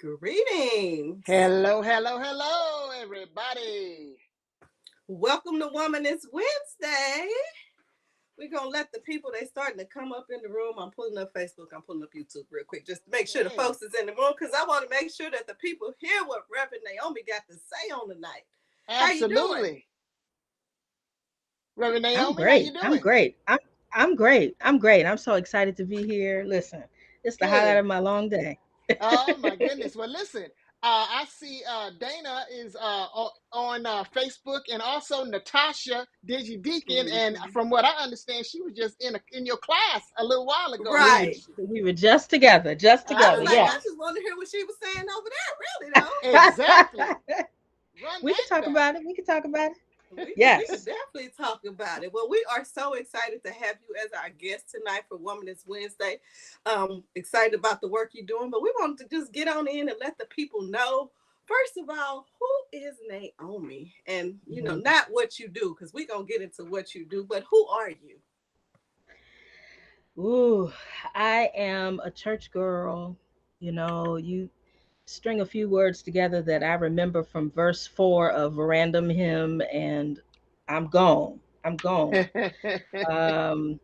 Greetings. Hello, everybody. Welcome to Womanist Wednesday. We're going to let the people, they starting to come up in the room. I'm pulling up Facebook. I'm pulling up YouTube real quick just to make sure the Okay, folks is in the room because I want to make sure that the people hear what Reverend Naomi got to say on tonight. How you doing? absolutely. Reverend I'm Naomi, how you great. I'm doing? great. I'm great. I'm great. I'm so excited to be here. Listen, it's the highlight Good. of my long day. Oh my goodness. Well, listen. I see Dana is on Facebook, and also Natasha Digi Deacon. And Mm-hmm. from what I understand, she was just in your class a little while ago, We wasn't were Right. she? we were just together, just I together. was like, Uh-huh. I Yes. just want to hear what she was saying over there, really, though. Exactly. Run We can that talk back. about it. We can talk about it. We could Yes. definitely talk about it. Well, we are so excited to have you as our guest tonight for Womanist Wednesday. Excited about the work you're doing, but we wanted to just get on in and let the people know. First of all, who is Naomi? And Mhm. not what you do, because we're gonna get into what you do, but who are you? Ooh, I am a church girl. You string a few words together that I remember from verse 4 of a random hymn, and I'm gone. I'm gone. Um,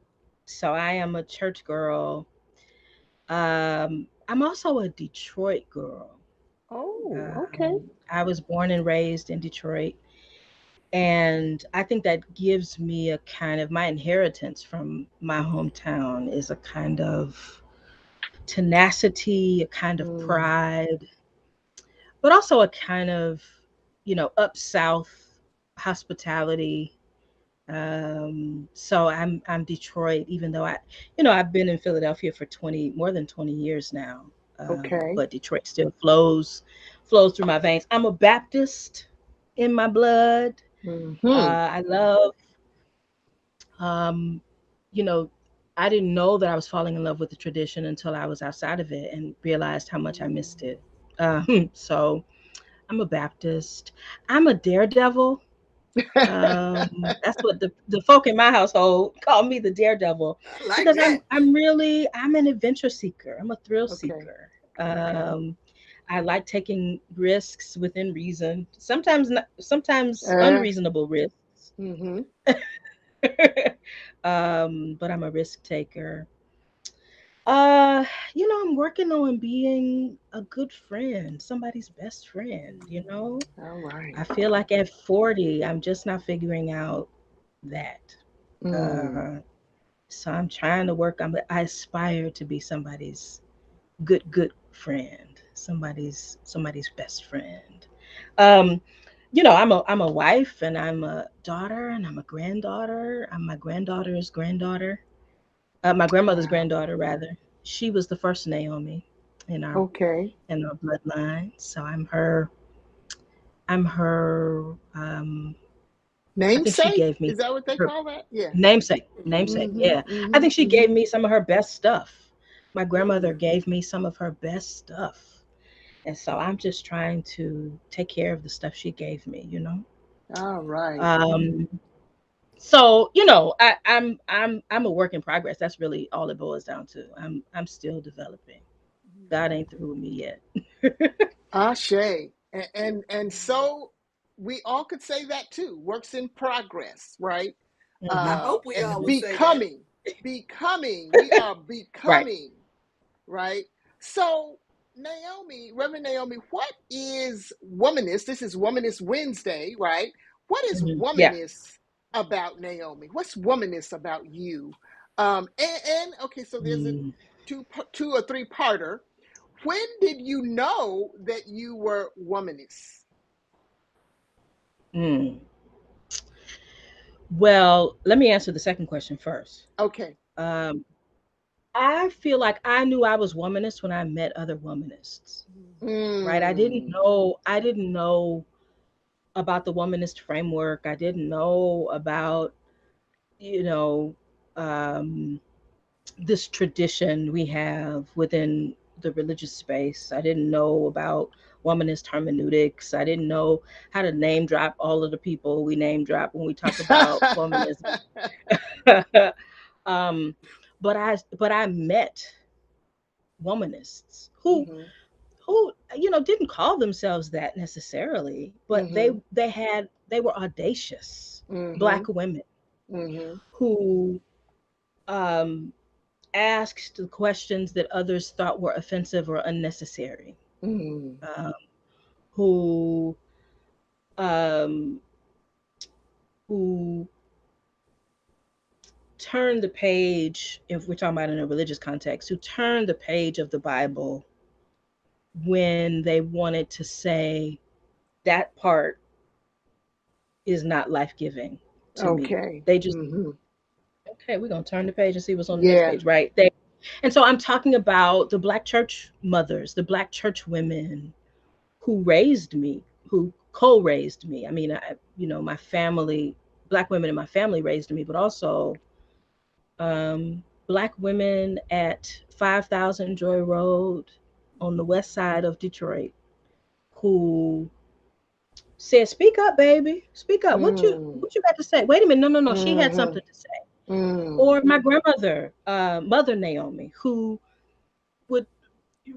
so I am a church girl. I'm also a Detroit girl. Oh, okay. I was born and raised in Detroit, and I think that gives me a kind of my inheritance from my hometown is a kind of tenacity, a kind of Mm. pride, but also a kind of, up south hospitality. So I'm Detroit, even though I've been in Philadelphia for more than 20 years now. Okay. But Detroit still flows through my veins. I'm a Baptist in my blood. Hmm. I love, um, you know, I didn't know that I was falling in love with the tradition until I was outside of it and realized how much I missed it. So I'm a Baptist. I'm a daredevil. That's what the folk in my household call me, the daredevil, I like because that. I'm an adventure seeker. I'm a thrill Okay. seeker. Okay. I like taking risks within reason. Sometimes not, sometimes Uh, unreasonable risks. mm-hmm. But I'm a risk taker. I'm working on being a good friend, somebody's best friend. All right. I feel like at 40, I'm just not figuring out that. Mm. Uh, so I'm trying to work on it. I aspire to be somebody's good friend, somebody's best friend. Um, I'm a wife and I'm a daughter and I'm a granddaughter. I'm my granddaughter's granddaughter. My grandmother's Wow. granddaughter rather. She was the first Naomi in our Okay. in our bloodline. So I'm her I think she Namesake? gave me Is that what they her call that? Yeah. namesake. Mm-hmm. Yeah, I Mm-hmm. think she gave me some of her best stuff. My grandmother Mm. gave me some of her best stuff, and so I'm just trying to take care of the stuff she gave me. All right. um so I'm a work in progress. That's really all it boils down to. I'm still developing. God ain't through with me yet. Ashe. And so we all could say that too. Works in progress, right? I Hmm. hope we all And would say that. becoming. We are Right. becoming, right? So, Naomi, Reverend Naomi, what is womanist? This is Womanist Wednesday, right? What is Yeah. womanist about Naomi? What's womanist about you? And okay, so there's a Mm. two or three parter. When did you know that you were womanist? Mm. Well, let me answer the second question first. Okay. Um, I feel like I knew I was womanist when I met other womanists. Right? Mm. I didn't know about the womanist framework. I didn't know about, you know, um, this tradition we have within the religious space. I didn't know about womanist hermeneutics. I didn't know how to name drop all of the people we name drop when we talk about womanism. um, but I met womanists Hmm. who didn't call themselves that necessarily, but they Mm-hmm. they were audacious Mm-hmm. Black women Mm-hmm. who um, asked the questions that others thought were offensive or unnecessary, Mm. um, who um, who turned the page, if we're talking about in a religious context, who turned the page of the Bible when they wanted to say that part is not life giving to me. Okay. They just, Mm-hmm. okay, we're gonna turn the page and see what's on the next Yeah. page, right? And so I'm talking about the Black church mothers, the Black church women who raised me, who co-raised me. I mean, my family, Black women in my family raised me, but also Black women at 5,000 Joy Road on the west side of Detroit who said, "Speak up, baby. Speak up. What you Mm. what you got to say? Wait a minute. No, no, no. She had Mm-hmm. something to say." Mm. Or my grandmother, Mother Naomi, who would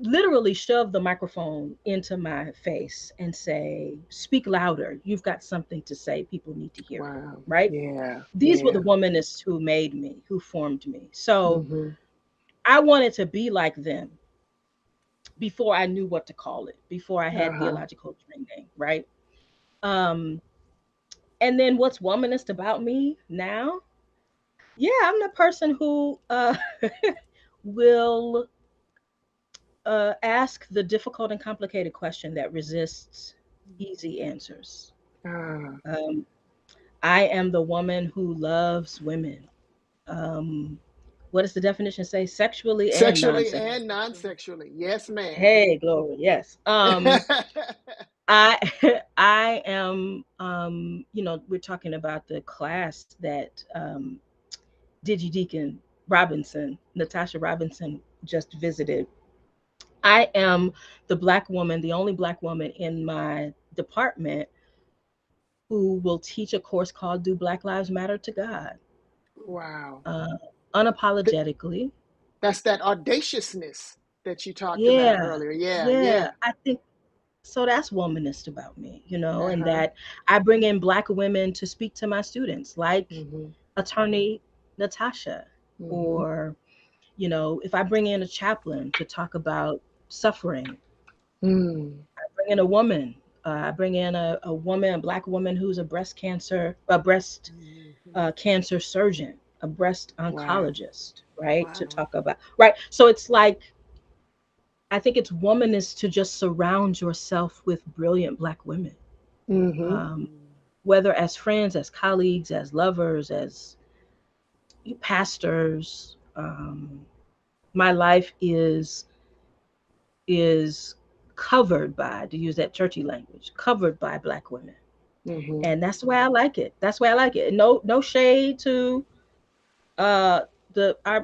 literally shove the microphone into my face and say, "Speak louder. You've got something to say. People need to hear it." Wow. Right? Yeah. These were Yeah. the womanists who made me, who formed me. So Mm-hmm. I wanted to be like them before I knew what to call it, before I had Uh-huh. theological training, right? Um, and then what's womanist about me now? Yeah, I'm the person who will ask the difficult and complicated question that resists easy answers. Ah. Um, I am the woman who loves women. Um, what does the definition say? Sexually and Sexually non-sexually. and non-sexually. Yes, ma'am. Hey, glory, yes. I I am we're talking about the class that Digi Deacon Robinson, Natasha Robinson just visited. I am the Black woman, the only Black woman in my department who will teach a course called "Do Black Lives Matter to God?" Wow. Uh, Th- unapologetically. That's that audaciousness that you talked about Yeah, earlier. Yeah, yeah. yeah. I think so. That's womanist about me, and Uh-huh. that I bring in Black women to speak to my students, like Mm-hmm. attorney Natasha, Mm-hmm. or if I bring in a chaplain to talk about suffering, Mm. bring in a woman. I bring in a woman, a Black woman who's a breast cancer surgeon, a breast Wow. oncologist, right? To Wow. talk about, right. So it's like, I think it's womanist to just surround yourself with brilliant Black women, Mm-hmm. um, whether as friends, as colleagues, as lovers, as pastors. My life is covered by, to use that churchy language, covered by Black women, Mm-hmm. and that's the way I like it. That's the way I like it. No shade to uh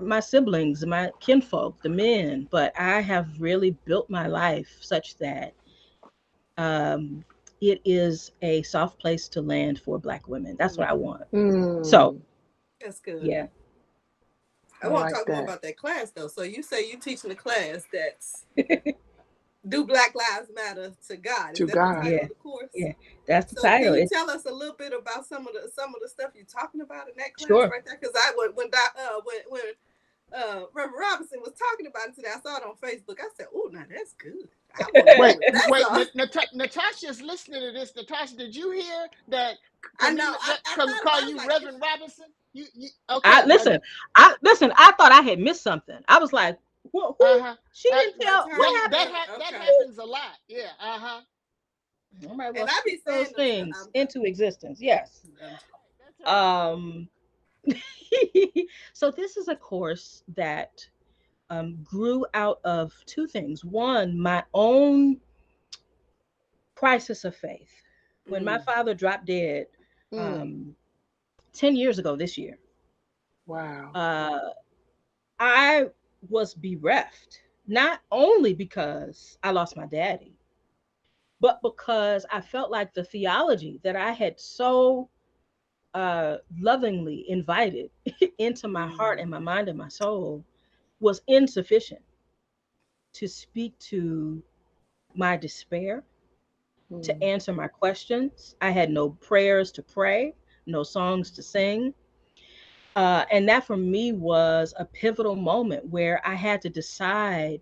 my siblings, my kinfolk, the men, but I have really built my life such that um it is a soft place to land for Black women. That's what I want. So Mm. That's good. yeah. I I want to like talk more that. about that class though. So you say you teaching a class that's "Do Black Lives Matter to God?" Is To that the God. title Yeah, of the course? yeah, that's the So can title. you It's tell us a little bit about some of the stuff you're talking about in that class sure. right there? Because when Reverend Robinson was talking about it today, I saw it on Facebook. I said, "Oh, now that's good. I want to know Wait, what that's wait. all." Natasha's listening to this. Natasha, did you hear that I know. Camila I thought call about it. I was you like, Reverend Robinson? You I okay? listen. I thought I had missed something. I was like, who? Uh-huh. She That didn't tell. What attorney happened? Reverend. that Okay. happens a lot. Yeah. Uh-huh. All right, well, And I speak be those saying them stuff. things into existence. Yes. I'm That's right. Um, so this is a course that grew out of two things. One, my own crisis of faith. When my mm, father dropped dead Mm. um, 10 years ago this year, Wow. uh, I was bereft, not only because I lost my daddy, but because I felt like the theology that I had so lovingly invited into my heart mm, and my mind and my soul was insufficient to speak to my despair, to Mm. answer my questions. I had no prayers to pray, no songs to sing. And that for me was a pivotal moment where I had to decide,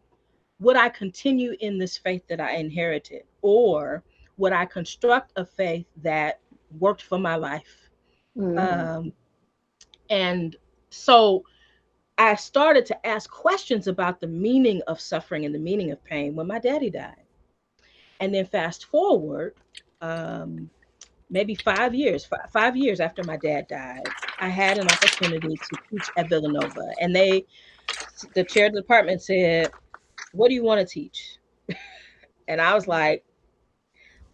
would I continue in this faith that I inherited, or would I construct a faith that worked for my life? Mm. Um, and so I started to ask questions about the meaning of suffering and the meaning of pain when my daddy died. And then fast forward, um, maybe 5 years, 5 years after my dad died, I had an opportunity to teach at Villanova. And the chair of the department said, "What do you want to teach?" And I was like,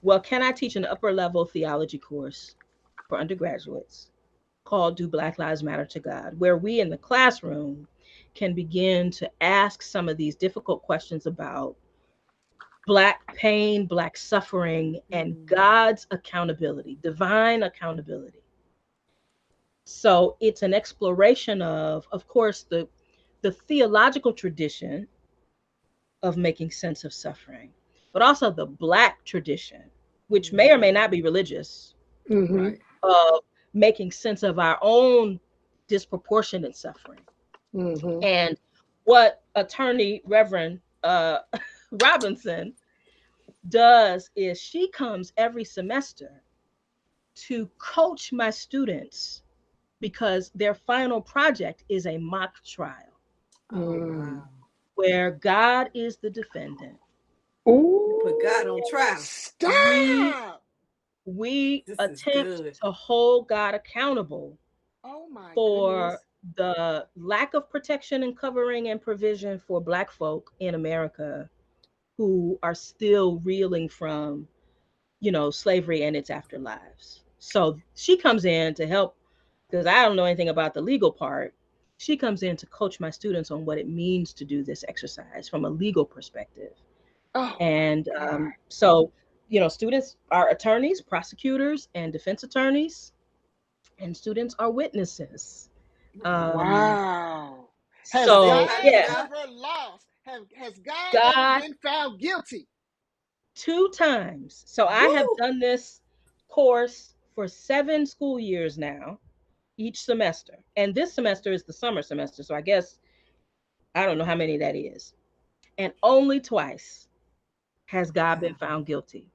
"Well, can I teach an upper level theology course for undergraduates called Do Black Lives Matter to God, where we in the classroom can begin to ask some of these difficult questions about Black pain, Black suffering, and God's accountability, divine accountability." So it's an exploration of course, the theological tradition of making sense of suffering, but also the Black tradition, which may or may not be religious, Mm-hmm. Right. of making sense of our own disproportionate suffering. Mm-hmm. And what attorney Reverend Robinson does is she comes every semester to coach my students because their final project is a mock trial Oh Mm. wow. where God is the defendant. You put God on Ooh, trial. We stop. we This is attempt good. to hold God accountable Oh my for goodness. the lack of protection and covering and provision for Black folk in America who are still reeling from, slavery and its afterlives. So she comes in to help because I don't know anything about the legal part. She comes in to coach my students on what it means to do this exercise from a legal perspective. Oh my And God. so, students are attorneys, prosecutors, and defense attorneys, and students are witnesses. Um, Wow. Has Has so, anybody God yeah, died? ever lost? Has God ever God been found guilty? 2 times. So I have Woo! done this course for 7 school years now, each semester. And this semester is the summer semester. So I guess I don't know how many that is. And only twice has God been Wow. found guilty.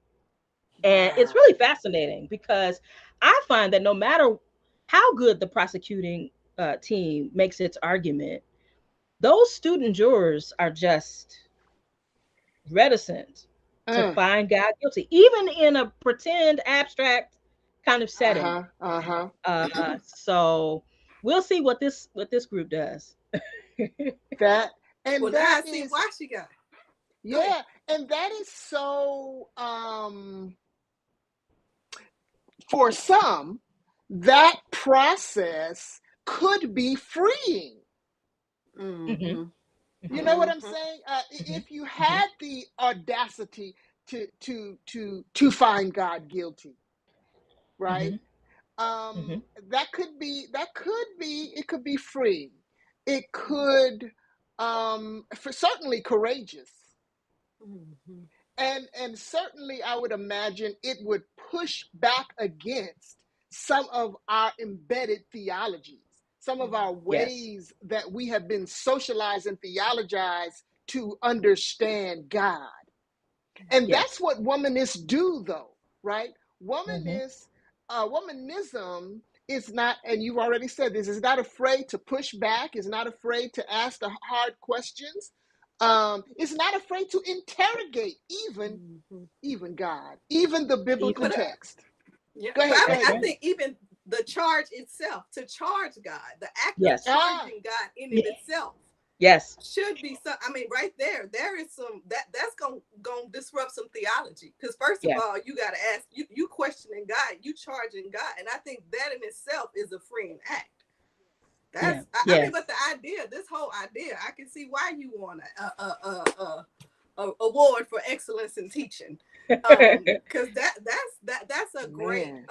And it's Wow. really fascinating because I find that no matter how good the prosecuting team makes its argument, those student jurors are just reticent to Uh, find God guilty, even in a pretend abstract kind of setting. uh-huh. Uh-huh. So we'll see what this group does. That Well, and now that I see is why she got. Go ahead. yeah, and that is so for some, that process could be freeing. Hmm. Mm-hmm. You Hmm. know what I'm Mm-hmm. saying? Hmm. If you Hmm. had the audacity to find God guilty, right? Hmm. Hmm. It could be free. It could for certainly courageous. Mm-hmm. And certainly I would imagine it would push back against some of our embedded theologies, some of our Yes. ways that we have been socialized and theologized to understand God. And that's Yes. what womanists do, though, right? Hmm. Womanists, womanism is not, and you've already said this, is not afraid to push back, is not afraid to ask the hard questions, is not afraid to interrogate Mm-hmm. even God, even the biblical Even But God. text. yeah, Go but ahead, I go mean, That's ahead, I go right. ahead. think even the charge itself, to charge God, the act of Yes. Ah, charging God in Yeah. it itself Yes. should be some. I mean, right there, there is some that's gonna disrupt some theology. Because first of Yeah. all, you got to ask you questioning God, you charging God, and I think that in itself is a freeing act. Yeah. I mean, Yeah. but the idea, this whole idea, I can see why you want a award for excellence in teaching, because that's a great man.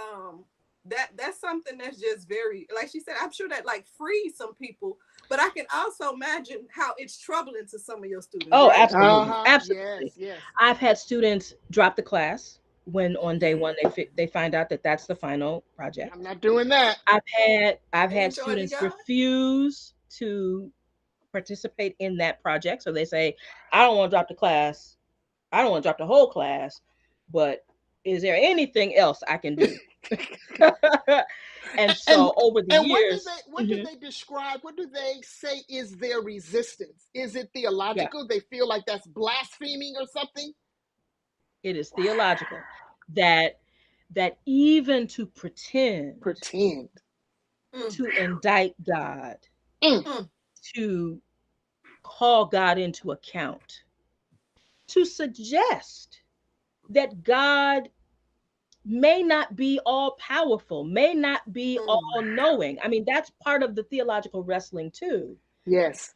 that's something that's just very, like she said, I'm sure that like frees some people, but I can also imagine how it's troubling to some of your students, Oh, right? absolutely, Yes, absolutely. yes. I've had students drop the class when on day one they find out that that's the final project. I'm not doing that. I've had And joy to students God. refuse to participate in that project, so they say, "I don't want to drop the class. I don't want to drop the whole class, but is there anything else I can do?" And And so over the and years, what do they describe? What do they say is their resistance? Is it yeah, theological? They feel like that's blaspheming or something? it is Wow. theological that even to pretend Pretend. Mm, to indict God, Mm, mm, to call God into account, to suggest that God may not be all powerful, may not be mm. all knowing. I mean, that's part of the theological wrestling too. yes.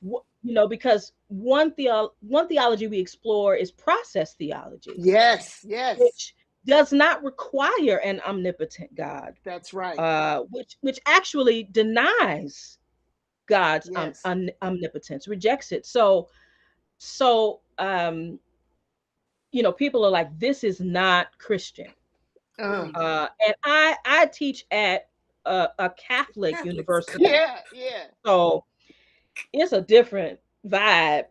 Because one theology we explore is process theology, Yes. Yes. which does not require an omnipotent God, That's right. which actually denies God's Yes. omnipotence, rejects it. So people are like, this is not Christian. Uh, Mm. And I teach at a Catholic Catholic university, school. yeah. Yeah. so it's a different vibe.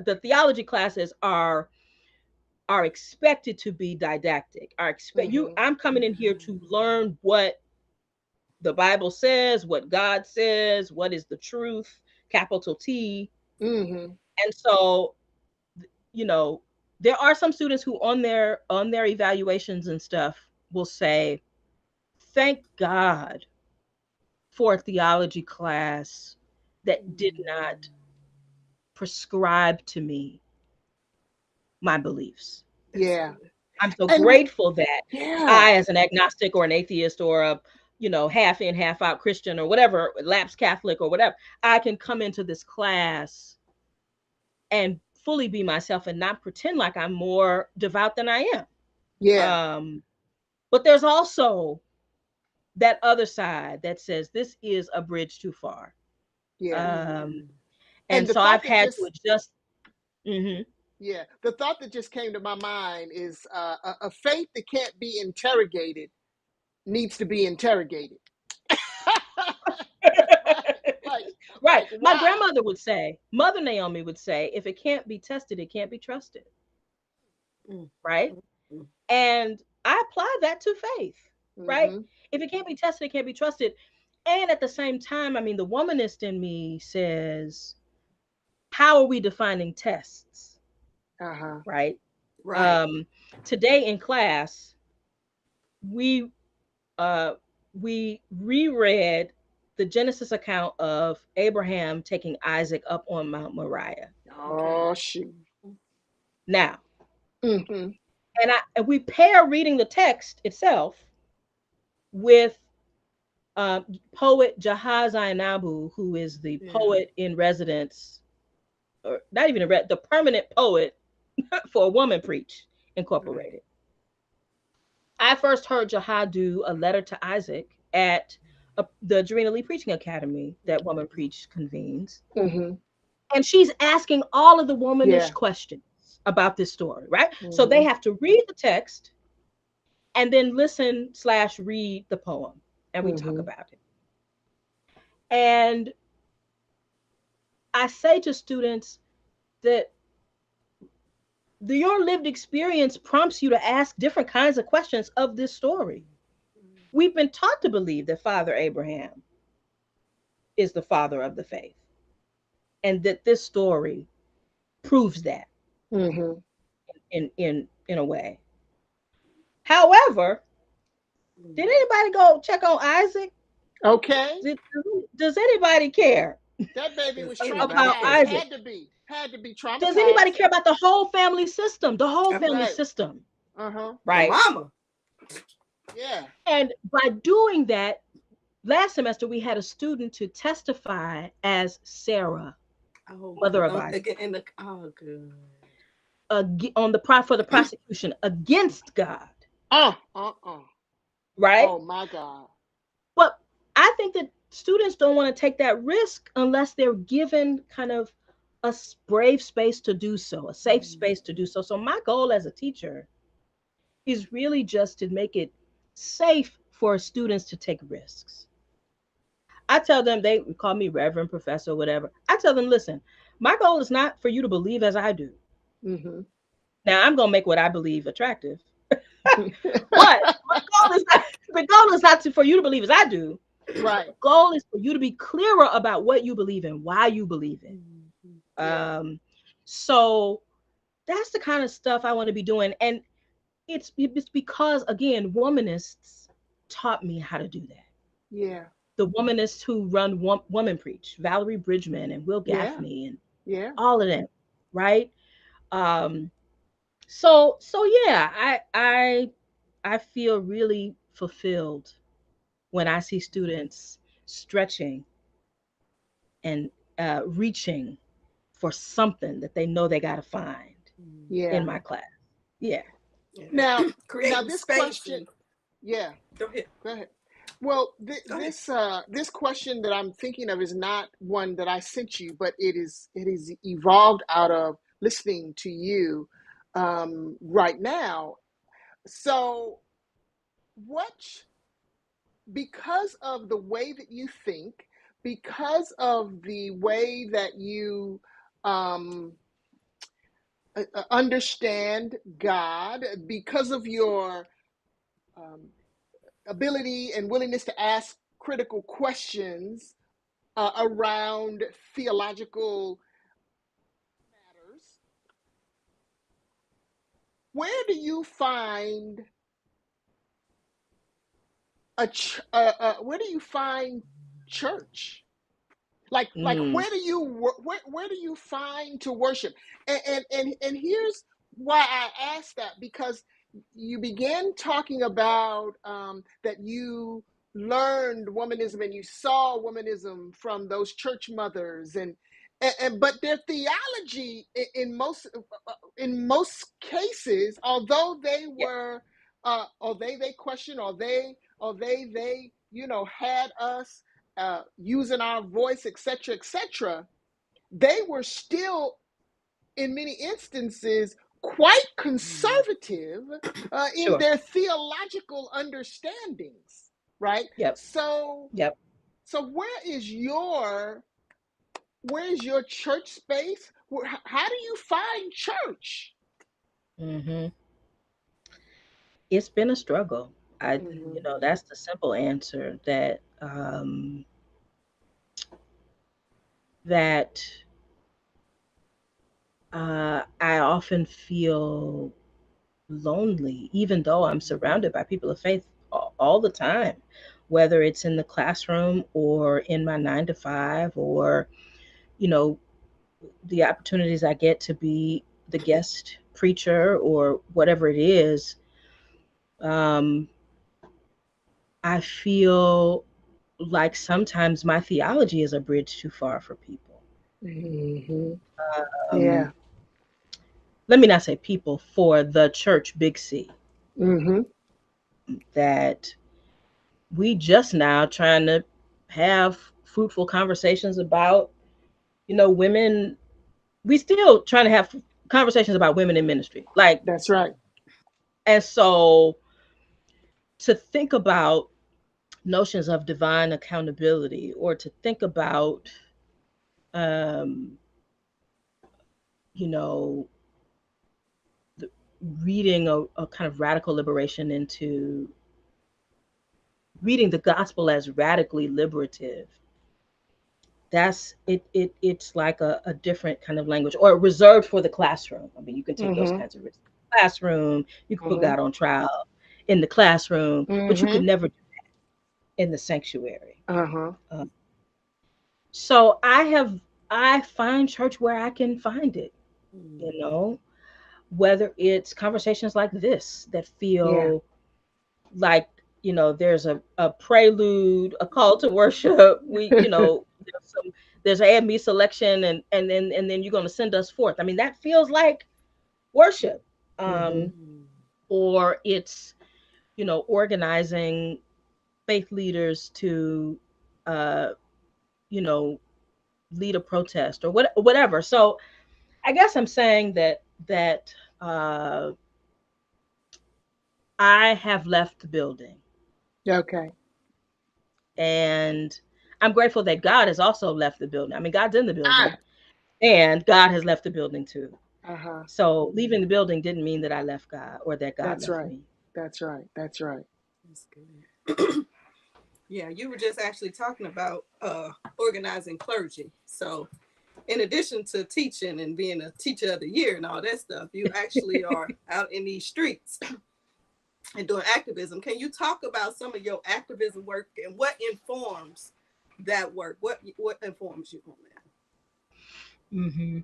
The theology classes are expected to be didactic. Are expect you. Mm-hmm. I'm coming in here to learn what the Bible says, what God says, what is the truth, capital T. Mm-hmm. And so, you know, there are some students who on their evaluations and stuff will say, "Thank God for a theology class that did not prescribe to me my beliefs. That's Yeah. good. I'm so And grateful that yeah. I, as an agnostic or an atheist or a half in, half out Christian or whatever, lapsed Catholic or whatever, I can come into this class and fully be myself and not pretend like I'm more devout than I am. Yeah. But there's also that other side that says this is a bridge too far. Yeah. Um, Mm. and And the so thought I've that had to just adjust. Hmm. yeah, the thought that just came to my mind is a faith that can't be interrogated needs to be interrogated. right, like, Right. My wow. grandmother would say, Mother Naomi would say, if it can't be tested, it can't be trusted. Mm. Right. Mm. Mm. And I apply that to faith. Right. Mm-hmm. If it can't be tested, it can't be trusted. And at the same time, I mean, the womanist in me says, how are we defining tests? Uh-huh. Right. Right. Um, Today in class, we uh, we reread the Genesis account of Abraham taking Isaac up on Mount Moriah. Okay. Oh shoot. Now, Mm-hmm. and we pair reading the text itself with poet Jahaz Zainabu, who is the Yeah. poet in residence, or not even the permanent poet for Woman Preach Right. Incorporated. I first heard Jahaz do a letter to Isaac at the Jarena Lee Preaching Academy that Woman Preach convenes. Mm-hmm. And she's asking all of the womanish Yeah. questions about this story, right? So they Mm-hmm. have to read the text and then listen/read the poem, and we talk Mm-hmm. about it. And I say to students that your lived experience prompts you to ask different kinds of questions of this story. We've been taught to believe that Father Abraham is the father of the faith, and that this story proves that Mm-hmm. in a way. However, did Mm. anybody go check on Isaac? Okay. Did, does anybody care That baby Does was anybody about traumatized. care? Isaac? Had to be Does anybody traumatized. care about the whole family system? The whole That's family right. system, Uh-huh. The right? mama. Yeah. And by doing that, last semester we had a student to testify as Sarah, Oh, mother good. of Isaac, Again, in the oh, good. on for the prosecution against God, Uh-uh. right? Oh my God. students don't want to take that risk unless they're given kind of a brave space to do so, a safe space to do so. So my goal as a teacher is really just to make it safe for students to take risks. I tell them, they call me Reverend, Professor, whatever. I tell them, listen, my goal is not for you to believe as I do. Mm-hmm. Now I'm gonna make what I believe attractive, but the goal is not to, for you to believe as I do. Right. The goal is for you to be clearer about what you believe in, why you believe it. Yeah. Um, so that's the kind of stuff I want to be doing, and it's because again, womanists taught me how to do that. Yeah. The womanists who run Woman Preach, Valerie Bridgman and Will Yeah. Gaffney and Yeah. all of them, right? Um, so yeah, I feel really fulfilled when I see students stretching and reaching for something that they know they got to find in Yeah. my class. Yeah. Now, Yeah. now Creating this space question, and yeah, go ahead. go ahead. Well, Go ahead. this question that I'm thinking of is not one that I sent you, but it is evolved out of listening to you right now. So, what because of the way that you think, because of the way that you um, understand God, because of your um, ability and willingness to ask critical questions around theological matters, where do you find where do you find church? Like Mm, where do you find to worship? And here's why I asked that, because you began talking about that you learned womanism and you saw womanism from those church mothers, and but their theology in most cases, although they yeah, were or they questioned, or they had us using our voice, etc., etc., they were still, in many instances, quite conservative in sure. their theological understandings, right? Yep. So, Yep. so where is your church space? How do you find church? Hmm. It's been a struggle. Mm-hmm. That's the simple answer that I often feel lonely, even though I'm surrounded by people of faith all the time, whether it's in the classroom or in my 9 to 5, or you know, the opportunities I get to be the guest preacher or whatever it is. Um, I feel like sometimes my theology is a bridge too far for people. Mm-hmm. Um, Yeah. Let me not say people, for the church, big C, Mm-hmm. that we just now trying to have fruitful conversations about, women. We still trying to have conversations about women in ministry. Like, That's right. and so to think about notions of divine accountability, or to think about, um, you know, the, reading a kind of radical liberation into reading the gospel as radically liberative, it's like a different kind of language, or reserved for the classroom. I mean, you can take those Mm-hmm. kinds of risks in the classroom, you can put Mm-hmm. God on trial in the classroom, but you could Mm-hmm. never do in the sanctuary. Uh-huh. um, so I find church where I can find it, you know whether it's conversations like this that Yeah. feel like, there's a prelude, a call to worship. There's a me selection, and then you're going to send us forth. I mean, that feels like worship. Mm-hmm. Or it's, organizing faith leaders to uh, you know, lead a protest or whatever. So I guess I'm saying that uh, I have left the building, Okay. and I'm grateful that God has also left the building. I mean, God's in the building, Ah. and God has left the building too. Uh-huh. So leaving the building didn't mean that I left God or that God That's left right. me. That's right. That's right. That's good. Yeah, you were just actually talking about organizing clergy. So, in addition to teaching and being a teacher of the year and all that stuff, you actually are out in these streets and doing activism. Can you talk about some of your activism work and what informs that work? What informs you on that? Hmm.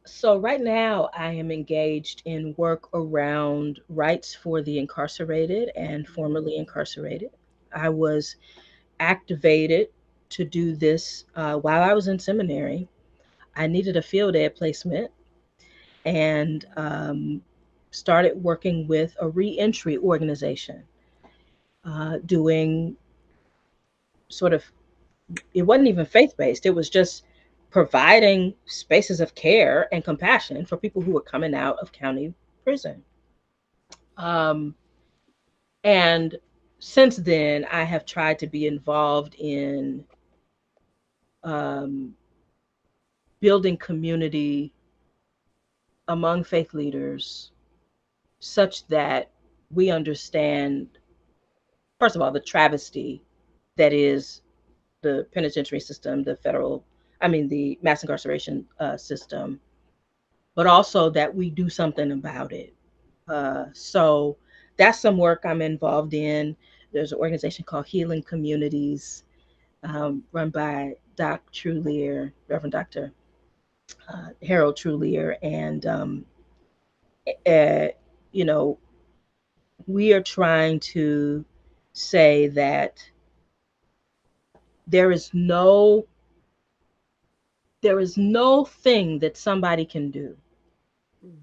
So right now, I am engaged in work around rights for the incarcerated and formerly incarcerated. I was activated to do this while I was in seminary. I needed a field ed placement and started working with a reentry organization, doing sort of, it wasn't even faith based, it was just providing spaces of care and compassion for people who were coming out of county prison. Um, and since then, I have tried to be involved in um, building community among faith leaders such that we understand, first of all, the travesty that is the penitentiary system, the federal, I mean, the mass incarceration system, but also that we do something about it. So that's some work I'm involved in. There's an organization called Healing Communities, run by Doc Trulier, Reverend Dr. Harold Trulier, and uh, you know, we are trying to say that there is no there is no thing that somebody can do Mm.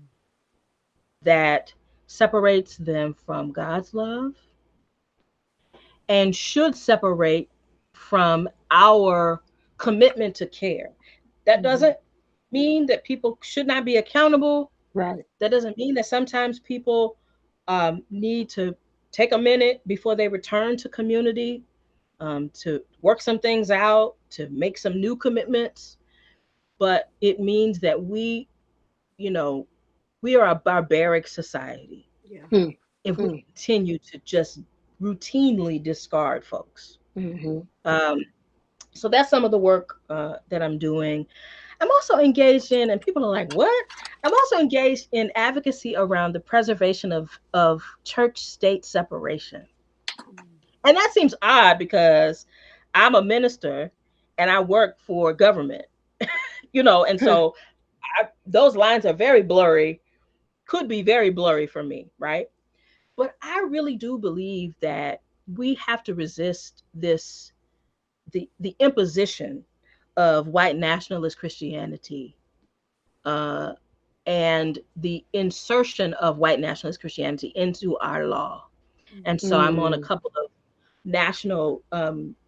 that separates them from God's love and should separate from our commitment to care. That Mm-hmm. doesn't mean that people should not be accountable. Right. That doesn't mean that sometimes people need to take a minute before they return to community, to work some things out, to make some new commitments. But it means that you know, we are a barbaric society Yeah. Mm. if we Mm. continue to just routinely discard folks. Mm-hmm. Um, so that's some of the work that I'm doing. I'm also engaged in, and people are like, "What?" I'm also engaged in advocacy around the preservation of church-state separation, Mm. and that seems odd because I'm a minister and I work for government, and so those lines are very blurry. Could be very blurry for me, right? But I really do believe that we have to resist the imposition of white nationalist Christianity, uh, and the insertion of white nationalist Christianity into our law. And Mm. so I'm on a Mm. couple of national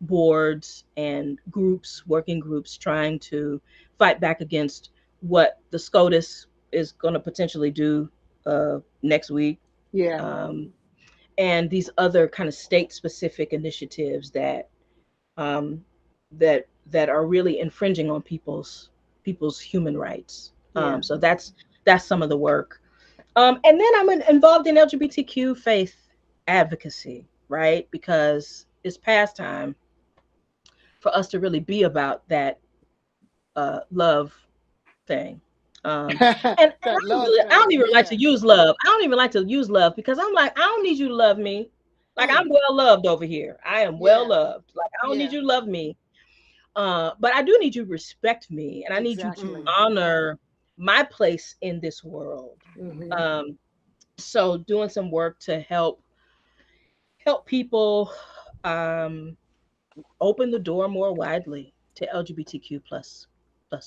boards and groups, working groups, trying to fight back against what the SCOTUS is going to potentially do next week. Yeah. Um, and these other kind of state specific initiatives um, that are really infringing on people's human rights. Yeah. So that's some of the work. And then I'm involved in LGBTQ faith advocacy, right? Because it's past time for us to really be about that love thing. And That love I don't thing. even like Yeah. to use love. I don't even like to use love because I'm like, I don't need you to love me. Like Mm. I'm well loved over here. I am well Yeah. loved. Like I don't need Yeah. you to love me. But I do need you to respect me, and I need you to Exactly. Mm-hmm. honor my place in this world. Mm-hmm. Um, so doing some work to help people um, open the door more widely to LGBTQ plus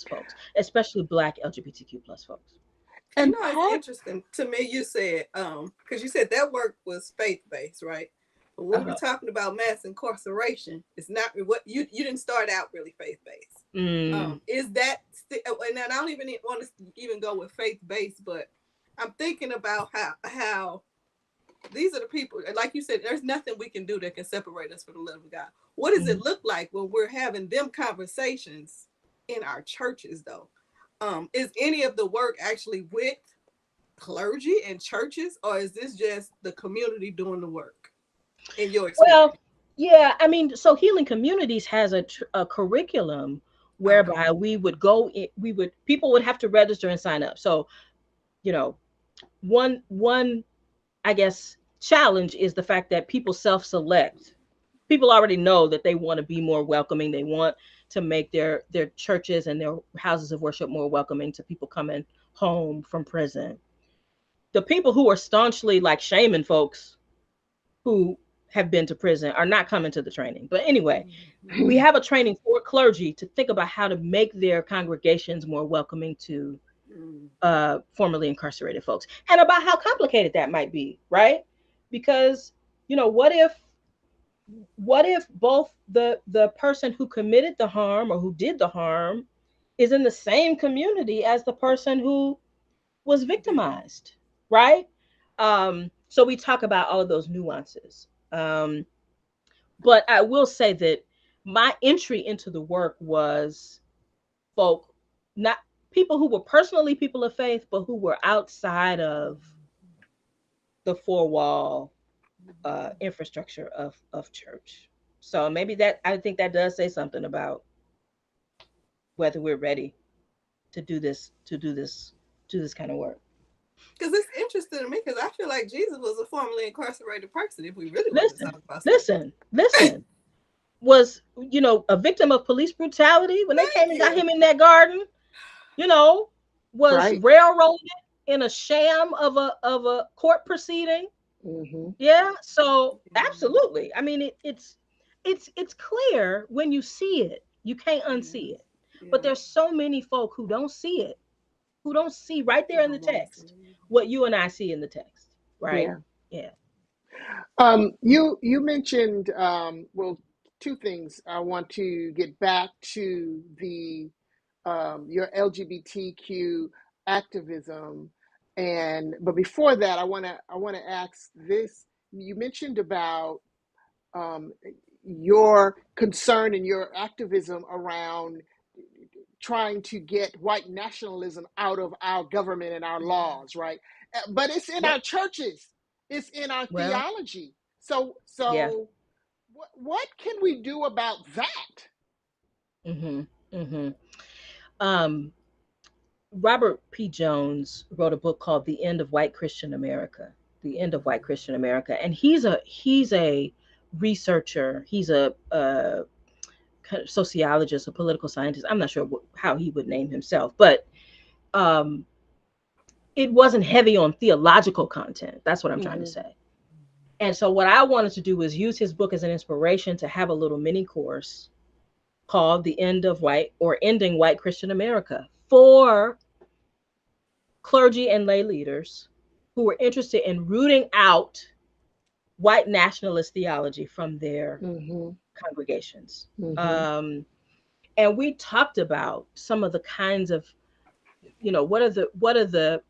folks, especially Black LGBTQ plus folks. You And know, it's part. interesting to me. You said, because you said that work was faith based, right? But when we're talking about mass incarceration, it's not what you didn't start out really faith based. Is that and I don't even want to even go with faith based, but I'm thinking about how these are the people, like you said, there's nothing we can do that can separate us from the love of God. What does it look like when we're having them conversations in our churches, though? Is any of the work actually with clergy and churches, or is this just the community doing the work in your experience? Well, yeah, I mean, so Healing Communities has a curriculum Okay. whereby we would go in, people would have to register and sign up. So, you know, one I guess challenge is the fact that people self-select. People already know that they want to be more welcoming. They want to make their churches and their houses of worship more welcoming to people coming home from prison. The people who are staunchly like shaming folks who have been to prison are not coming to the training. But anyway, we have a training for clergy to think about how to make their congregations more welcoming to formerly incarcerated folks, and about how complicated that might be, right? Because what if both the person who committed the harm or who did the harm is in the same community as the person who was victimized, right? So we talk about all of those nuances. But I will say that my entry into the work was folk, not people who were personally people of faith, but who were outside of the four wall infrastructure of church. So maybe that, I think that does say something about whether we're ready to do this kind of work. Because it's interesting to me, because I feel like Jesus was a formerly incarcerated person. If we really want to Listen, talk about something, listen. Was a victim of police brutality when they thank came and got you. him in that garden? You know, was Right. railroaded in a sham of a court proceeding. Mm-hmm. Yeah, so absolutely. I mean, it's clear when you see it. You can't unsee it. But Yeah. there's so many folk who don't see it, who don't see right there in the text what you and I see in the text, right? Yeah. Yeah. You mentioned well, two things. I want to get back to the your LGBTQ activism, but before that, I want to ask this. You mentioned about um, your concern and your activism around trying to get white nationalism out of our government and our Yeah. laws, right? But it's in Yep. our churches, it's in our Well, theology. So, yeah. what can we do about that? Mhm. Mhm. Um Robert P. Jones wrote a book called The End of White Christian America. The End of White Christian America. And he's a researcher. He's a kind of sociologist, a political scientist. I'm not sure how he would name himself, but um, it wasn't heavy on theological content. That's what I'm trying to Mm-hmm. say. And so what I wanted to do was use his book as an inspiration to have a little mini course called The End of White or Ending White Christian America for clergy and lay leaders who were interested in rooting out white nationalist theology from their Mm-hmm. congregations. Mm-hmm. And we talked about some of the kinds of, what are the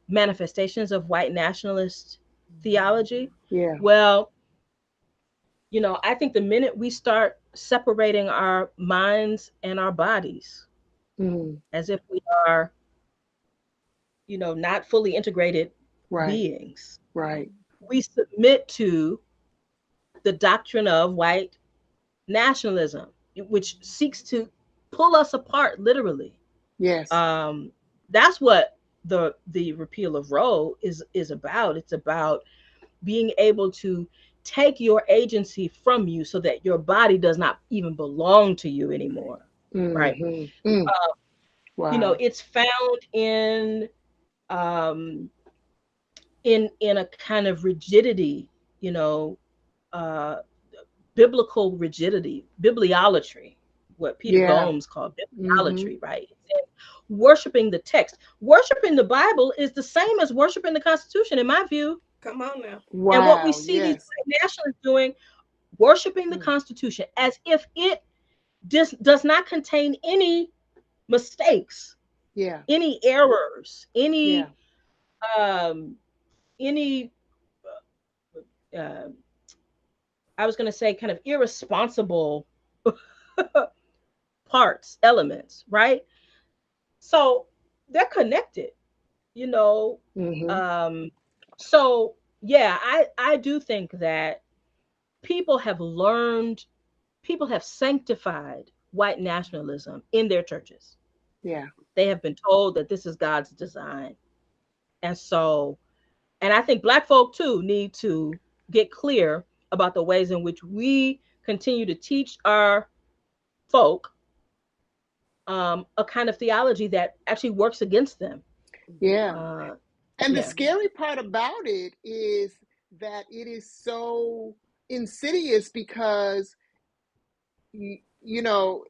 manifestations of white nationalist theology. Yeah. Well, I think the minute we start separating our minds and our bodies Mm-hmm. as if we are, not fully integrated Right. beings, Right. we submit to the doctrine of white nationalism, which seeks to pull us apart literally. Yes. Um, that's what the repeal of Roe is about. It's about being able to take your agency from you so that your body does not even belong to you anymore. Right. Mm-hmm. Mm. Wow. It's found um in a kind of rigidity, you know, uh biblical rigidity, bibliolatry, what Peter Yeah. Gomes called Mm-hmm. bibliolatry, right? Worshiping the text. Worshiping the Bible is the same as worshiping the Constitution, in my view. Come on now. And what we Wow. see these Yes. white nationalists doing, worshiping the Mm. Constitution as if it does not contain any mistakes, Yeah. any errors, Yeah. um, any uh, I was going to say kind of irresponsible parts, elements, right? So they're connected, you know. Mm-hmm. Um, so yeah, I do think that people have learned, people have sanctified white nationalism in their churches. Yeah. They have been told that this is God's design. And so, and I think black folk too need to get clear about the ways in which we continue to teach our folk a kind of theology that actually works against them. Yeah. Uh, And the yeah, scary part about it is that it is so insidious because you know,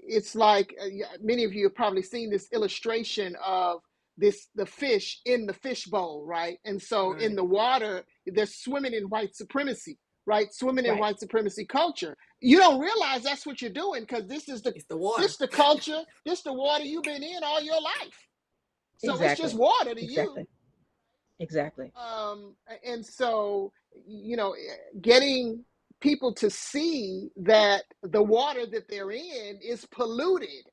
it's like many of you have probably seen this illustration of this the fish in the fish bowl, right? And so in Right. the water, they're swimming in white supremacy, right? Swimming in right. white supremacy culture. You don't realize that's what you're doing because It's the water. this the culture, this the water you've been in all your life. So it's just Exactly. water to you. Exactly. Exactly. Um, and so, you know, getting people to see that the water that they're in is polluted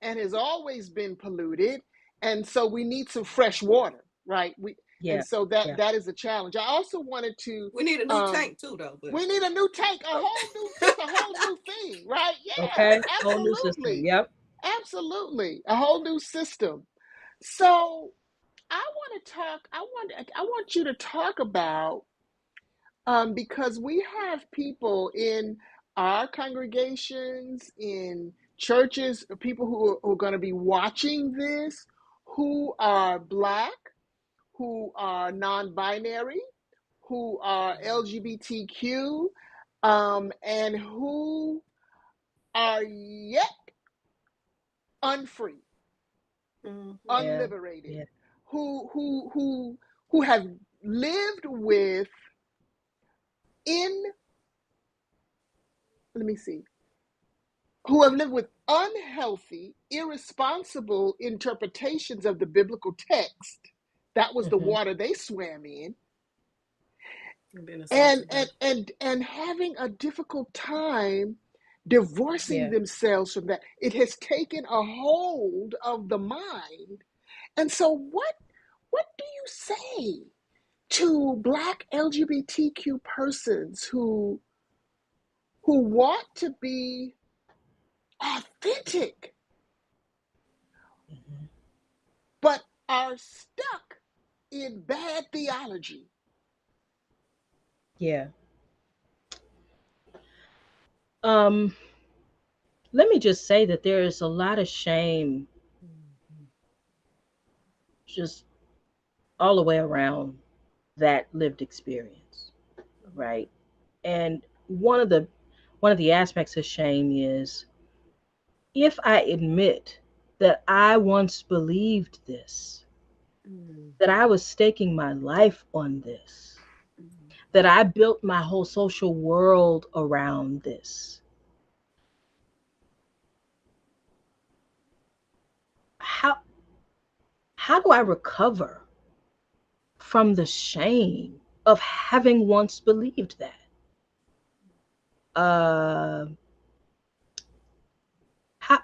and has always been polluted. And so we need some fresh water, right? And Yeah. so Yeah. that is a challenge. I also wanted to, We need a new um, tank too, though. But we need a new tank, a whole new, just a whole new thing, right? Yeah, Okay. Whole new system. absolutely. Yep. Absolutely. A whole new system. So I want you to talk about because we have people in our congregations, in churches, people who are going to be watching this, who are Black, who are non-binary, who are LGBTQ, and who are yet unfree, mm-hmm. Yeah. unliberated, Yeah. who have lived with in let me see who have lived with unhealthy, irresponsible interpretations of the biblical text. That was the Hmm. water they swam in, Been a source of death. and having a difficult time divorcing Yeah. themselves from that. It has taken a hold of the mind. And so what do you say to Black LGBTQ persons who want to be authentic Hmm. but are stuck in bad theology? Yeah. Um, Let me just say that there is a lot of shame Mhm. just all the way around that lived experience, right? And one of the aspects of shame is if I admit that I once believed this, Mhm. that I was staking my life on this, Mhm. that I built my whole social world around this. How how do I recover from the shame of having once believed that? Uh, how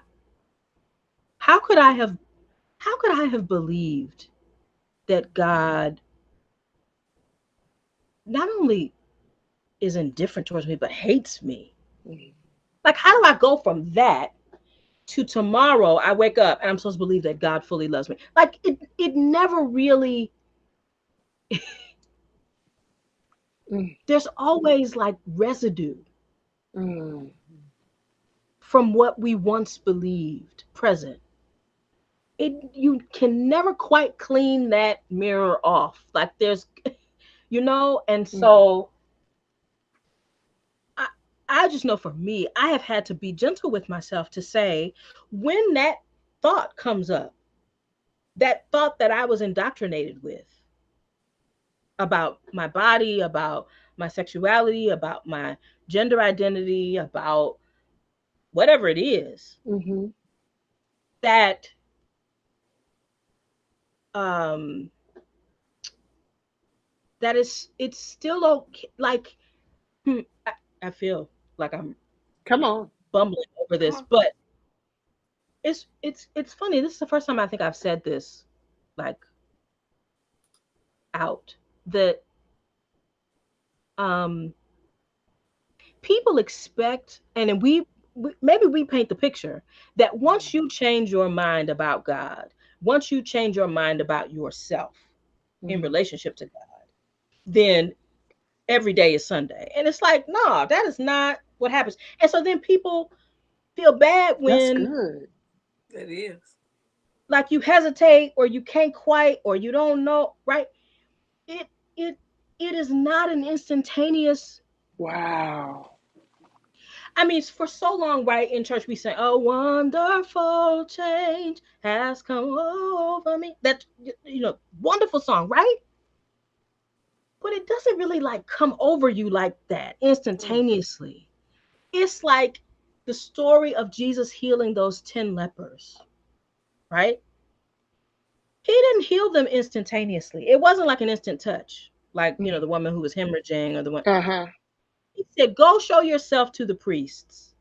how could I have how could I have believed that God not only is indifferent towards me but hates me? Like how do I go from that to tomorrow I wake up and I'm supposed to believe that God fully loves me? Like it never really, Mm, there's always like residue mm, from what we once believed present. You can never quite clean that mirror off. Like there's and mm. so I, I just know for me, I have had to be gentle with myself to say, when that thought comes up, that thought that I was indoctrinated with, about my body, about my sexuality, about my gender identity, about whatever it is, Mm-hmm. that um that is, it's still okay. Like, hmm, I feel like I'm Come on. bumbling over Come this, on. but it's funny. This is the first time I think I've said this, like, out, that um people expect, and then we maybe we paint the picture that once you change your mind about God, once you change your mind about yourself in Mm-hmm. relationship to God, then every day is Sunday. And it's like, no, that is not what happens. And so then people feel bad That's when, good. It is. like, you hesitate or you can't quite or you don't know, right? It it it is not an instantaneous. Wow. I mean, for so long, right, in church we say, "Oh, wonderful change has come over me." That, wonderful song, right? But it doesn't really like come over you like that Mm. instantaneously. It's like the story of Jesus healing those 10 lepers, right? He didn't heal them instantaneously. It wasn't like an instant touch, like, Mm. the woman who was hemorrhaging, or the one. Uh-huh. He said, "Go show yourself to the priests."